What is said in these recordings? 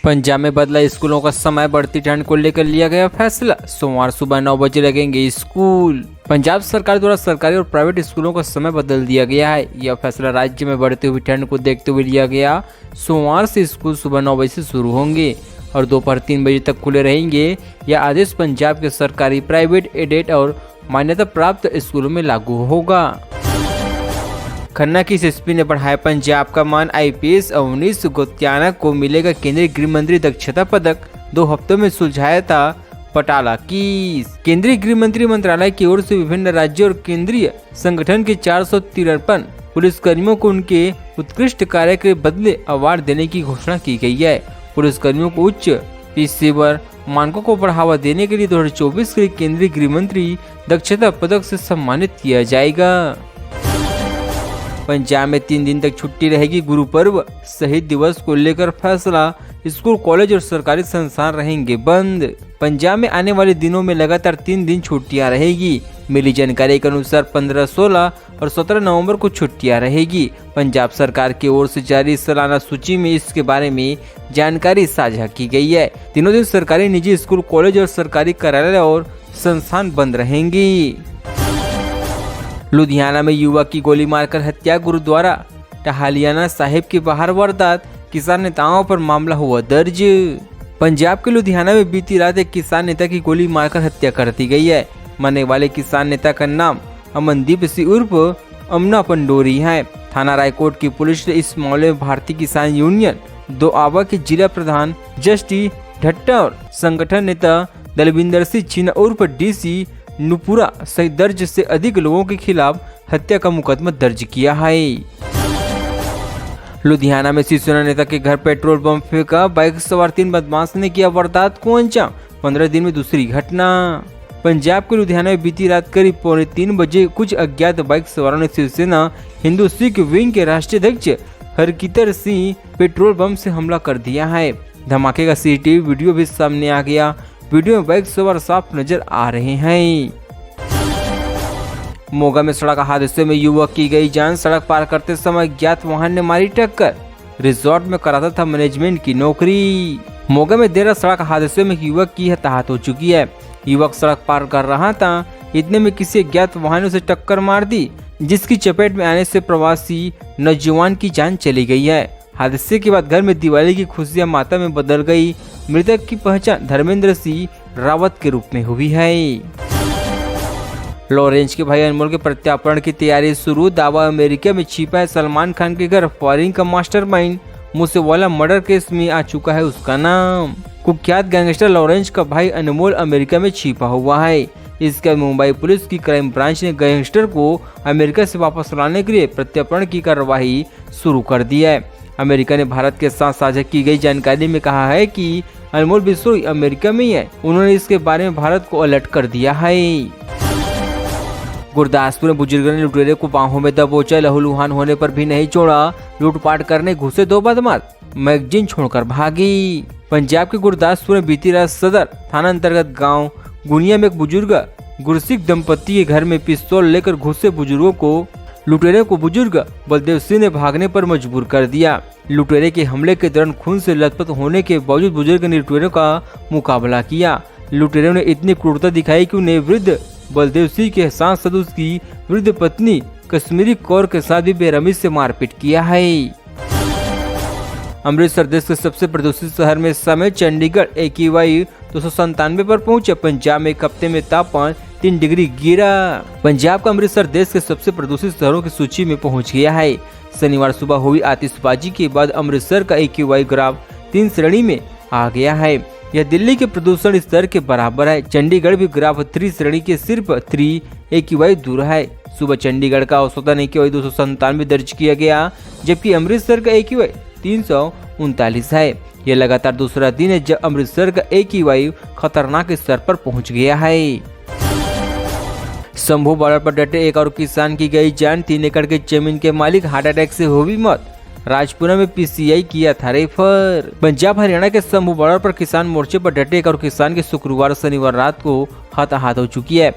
पंजाब में बदला स्कूलों का समय, बढ़ती ठंड को लेकर लिया गया फैसला। सोमवार सुबह 9 बजे लगेंगे स्कूल। पंजाब सरकार द्वारा सरकारी और प्राइवेट स्कूलों का समय बदल दिया गया है। यह फैसला राज्य में बढ़ती हुई ठंड को देखते हुए लिया गया। सोमवार से स्कूल सुबह 9 बजे से शुरू होंगे और दोपहर 3 बजे तक खुले रहेंगे। यह आदेश पंजाब के सरकारी, प्राइवेट, एडेड और मान्यता प्राप्त स्कूलों में लागू होगा। खन्ना की एसएसपी ने बढ़ाया पंजाब का मान। आईपीएस अवनीश गोत्याना को मिलेगा केंद्रीय गृह मंत्री दक्षता पदक। 2 हफ्तों में सुलझाया था पटाला केस। केंद्रीय गृह मंत्री मंत्रालय की ओर से विभिन्न राज्यों और केंद्रीय संगठन के 453 पुलिसकर्मियों को उनके उत्कृष्ट कार्य के बदले अवार्ड देने की घोषणा की गई है। पुलिसकर्मियों को उच्च पेशेवर मानकों को बढ़ावा देने के लिए 2024 के लिए केंद्रीय गृह मंत्री दक्षता पदक से सम्मानित किया जाएगा। पंजाब में 3 दिन तक छुट्टी रहेगी। गुरु पर्व, शहीद दिवस को लेकर फैसला। स्कूल, कॉलेज और सरकारी संस्थान रहेंगे बंद। पंजाब में आने वाले दिनों में लगातार 3 दिन छुट्टियां रहेगी। मिली जानकारी के अनुसार 15, 16 और 17 नवंबर को छुट्टियां रहेगी। पंजाब सरकार की ओर से जारी सालाना सूची में इसके बारे में जानकारी साझा की गई है। तीनों दिन सरकारी, निजी स्कूल, कॉलेज और सरकारी कार्यालय और संस्थान बंद रहेंगी। लुधियाना में युवक की गोली मारकर हत्या, गुरुद्वारा टहलियाना साहिब के बाहर वारदात, किसान नेताओं पर मामला हुआ दर्ज। पंजाब के लुधियाना में बीती रात एक किसान नेता की गोली मारकर हत्या कर दी गई है। मरने वाले किसान नेता का नाम अमनदीप सिंह उर्फ अमना पंडोरी है। थाना रायकोट की पुलिस ने इस मामले में भारतीय किसान यूनियन दोआबा के जिला प्रधान जस्टी ढट्टा और संगठन नेता दलविंदर सिंह चीना उर्फ डीसी नुपुरा सहित दर्ज से अधिक लोगों के खिलाफ हत्या का मुकदमा दर्ज किया है। लुधियाना में शिवसेना नेता के घर पेट्रोल बम फेंका, बाइक सवार 3 बदमाश ने किया वारदात को अंजाम। 15 दिन में दूसरी घटना। पंजाब के लुधियाना में बीती रात करीब 2:45 बजे कुछ अज्ञात बाइक सवारों ने शिवसेना हिंदू सिख विंग के राष्ट्रीय अध्यक्ष हरकितर सिंह पेट्रोल बम से हमला कर दिया है। धमाके का सीसीटीवी वीडियो भी सामने आ गया। वीडियो में बाइक सवार साफ नजर आ रहे हैं। मोगा में सड़क हादसे में युवक की गई जान। सड़क पार करते समय ज्ञात वाहन ने मारी टक्कर। रिजॉर्ट में कराता था मैनेजमेंट की नौकरी। मोगा में देर रात सड़क हादसे में युवक की हताहत हो चुकी है। युवक सड़क पार कर रहा था, इतने में किसी ज्ञात वाहन से टक्कर मार दी, जिसकी चपेट में आने से प्रवासी नौजवान की जान चली गई है। हादसे के बाद घर में दिवाली की खुशियां माता में बदल गई। मृतक की पहचान धर्मेंद्र सिंह रावत के रूप में हुई है। लॉरेंस के भाई अनमोल के प्रत्यार्पण की तैयारी शुरू। दावा अमेरिका में छिपा है सलमान खान के घर फायरिंग का मास्टरमाइंड। मूसेवाला मर्डर केस में आ चुका है उसका नाम। कुख्यात गैंगस्टर लॉरेंस का भाई अनमोल अमेरिका में छिपा हुआ है। इसके मुंबई पुलिस की क्राइम ब्रांच ने गैंगस्टर को अमेरिका से वापस लाने के लिए प्रत्यार्पण की कार्यवाही शुरू कर दी है। अमेरिका ने भारत के साथ साझा की गई जानकारी में कहा है कि अनमोल बिश्नोई अमेरिका में ही है। उन्होंने इसके बारे में भारत को अलर्ट कर दिया है। गुरदासपुर में बुजुर्ग ने लुटेरे को बाहों में दबोचा, लहूलुहान होने पर भी नहीं छोड़ा। लूटपाट करने घुसे 2 बदमाश, मैगजीन छोड़कर भागी। पंजाब के गुरदासपुर में बीती रात सदर थाना अंतर्गत गांव गुनिया में एक बुजुर्ग गुरसिख दंपति के घर में पिस्तौल लेकर घुसे लुटेरे को बुजुर्ग बलदेव सिंह ने भागने पर मजबूर कर दिया। लुटेरे के हमले के दौरान खून से लथपथ होने के बावजूद बुजुर्ग ने लुटेरों का मुकाबला किया। लुटेरों ने इतनी क्रूरता दिखाई कि उन्हें वृद्ध बलदेव सिंह के साथ साथ उसकी वृद्ध पत्नी कश्मीरी कौर के साथ भी बेरहमी से मारपीट किया है। अमृतसर देश के सबसे प्रदूषित शहर में समय चंडीगढ़ AQI 297 पर पहुंचे। पंजाब में एक हफ्ते में तापमान 3 डिग्री गिरा। पंजाब का अमृतसर देश के सबसे प्रदूषित शहरों की सूची में पहुंच गया है। शनिवार सुबह हुई आतिशबाजी के बाद अमृतसर का AQI ग्राफ 3 श्रेणी में आ गया है। यह दिल्ली के प्रदूषण स्तर के बराबर है। चंडीगढ़ भी ग्राफ 3 श्रेणी के सिर्फ 3 AQI दूर है। सुबह चंडीगढ़ का औसतन AQI 297 दर्ज किया गया, जबकि अमृतसर का AQI 339 है। यह लगातार दूसरा दिन है जब अमृतसर का AQI खतरनाक स्तर पर पहुंच गया है। शंभू बॉर्डर पर डटे एक और किसान की गई जान। 3 एकड़ के जमीन के मालिक हार्ट अटैक से हुई मौत। राजपुरा में PCI किया था रेफर। पंजाब हरियाणा के शंभू बॉर्डर पर किसान मोर्चे पर डटे एक और किसान की शुक्रवार शनिवार रात को हताहत हो चुकी है।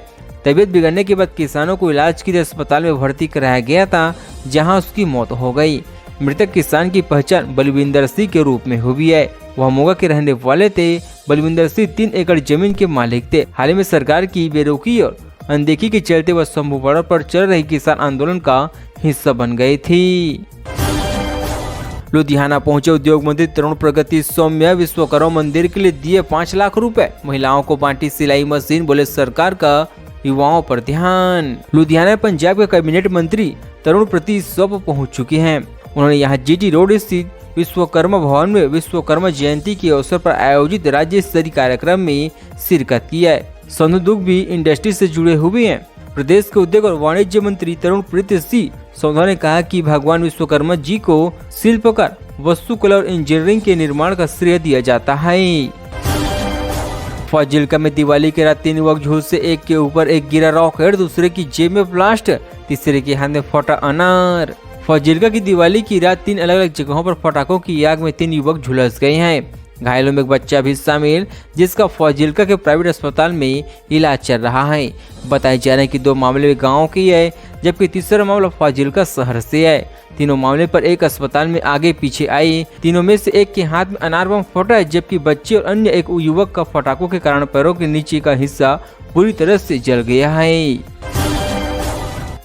तबीयत बिगड़ने के बाद किसानों को इलाज के लिए अस्पताल में भर्ती कराया गया था, जहां उसकी मौत हो गई। मृतक किसान की पहचान बलविंदर सिंह के रूप में हुई है। वह मोगा के रहने वाले थे। बलविंदर सिंह 3 एकड़ जमीन के मालिक थे। हाल ही में सरकार की बेरुखी और अनदेखी के चलते वह शंभू बॉर्डर पर चल रही किसान आंदोलन का हिस्सा बन गई थी। लुधियाना पहुंचे उद्योग मंत्री तरुण प्रगति सौम्या विश्वकर्मा मंदिर के लिए दिए 5 लाख रुपए। महिलाओं को बांटी सिलाई मशीन, बोले सरकार का युवाओं पर ध्यान। लुधियाना पंजाब के कैबिनेट मंत्री तरुण प्रति सब पहुंच चुके हैं। उन्होंने यहां जीटी रोड स्थित विश्वकर्मा भवन में विश्वकर्मा जयंती के अवसर पर आयोजित राज्य स्तरीय कार्यक्रम में शिरकत की है। संधु दुग भी इंडस्ट्री से जुड़े हुए हैं। प्रदेश के उद्योग और वाणिज्य मंत्री तरुण प्रीति सिंह सौधा ने कहा कि भगवान विश्वकर्मा जी को शिल्पकार, वास्तुकला और इंजीनियरिंग के निर्माण का श्रेय दिया जाता है। फाजिल्का में दिवाली के रात 3 युवक झूल से एक के ऊपर एक गिरा रॉकेट, दूसरे की जेब में ब्लास्ट, तीसरे के हाथ में फटा अनार। फाजिल्का की दिवाली की रात 3 अलग अलग जगहों पर पटाखों की आग में 3 युवक झुलस गए हैं। घायलों में एक बच्चा भी शामिल, जिसका फाजिल्का के प्राइवेट अस्पताल में इलाज चल रहा है। बताया जा रहा है कि 2 मामले गांव की है, जबकि तीसरा मामला फाजिल्का शहर से है। तीनों मामले पर एक अस्पताल में आगे पीछे आए। तीनों में से एक के हाथ में अनार बम फटा है, जबकि बच्चे और अन्य एक युवक का पटाखों के कारण पैरों के नीचे का हिस्सा पूरी तरह से जल गया है।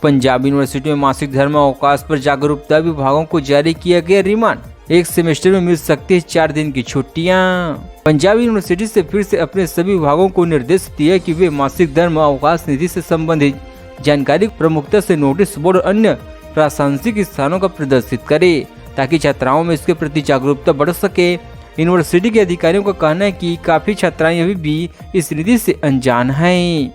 पंजाब यूनिवर्सिटी में मासिक धर्म अवकाश पर जागरूकता विभागों को जारी किया गया रिमांड। एक सेमेस्टर में मिल सकती है 4 दिन की छुट्टियां। पंजाब यूनिवर्सिटी से फिर से अपने सभी विभागों को निर्देश दिया कि वे मासिक धर्म अवकाश नीति से संबंधित जानकारी प्रमुखता से नोटिस बोर्ड और अन्य प्रासंगिक स्थानों का प्रदर्शित करें, ताकि छात्राओं में इसके प्रति जागरूकता बढ़ सके। यूनिवर्सिटी के अधिकारियों का कहना है कि काफी छात्राएं अभी भी इस नीति से अनजान हैं।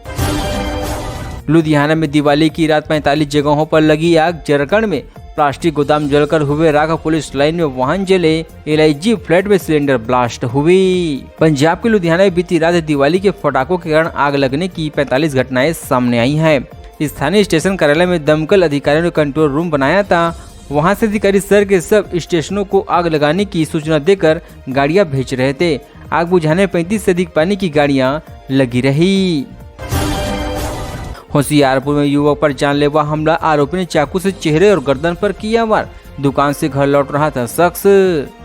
लुधियाना में दिवाली की रात 45 जगहों पर लगी आग। झारखंड में प्लास्टिक गोदाम जलकर हुए राख, पुलिस लाइन में वाहन जले, LIG फ्लैट में सिलेंडर ब्लास्ट हुई। पंजाब के लुधियाना में बीती रात दिवाली के पटाखों के कारण आग लगने की 45 घटनाएं सामने आई हैं। स्थानीय स्टेशन कार्यालय में दमकल अधिकारियों ने कंट्रोल रूम बनाया था। वहां से अधिकारी शहर के सब स्टेशनों को आग लगाने की सूचना देकर गाड़ियां भेज रहे थे। आग बुझाने 35 से अधिक पानी की गाड़ियां लगी रही। होशियारपुर में युवक पर जानलेवा हमला, आरोपी ने चाकू से चेहरे और गर्दन पर किया वार। दुकान से घर लौट रहा था शख्स।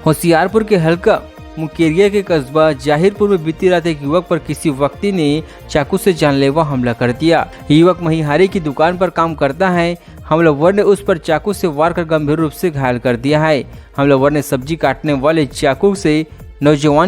होशियारपुर के हल्का मुकेरिया के कस्बा जाहिरपुर में बीती रात एक युवक पर किसी व्यक्ति ने चाकू से जानलेवा हमला कर दिया। युवक महिहारी की दुकान पर काम करता है। हमलावर ने उस पर चाकू से वार कर गंभीर रूप से घायल कर दिया है। हमलावर ने सब्जी काटने वाले चाकू से नौजवान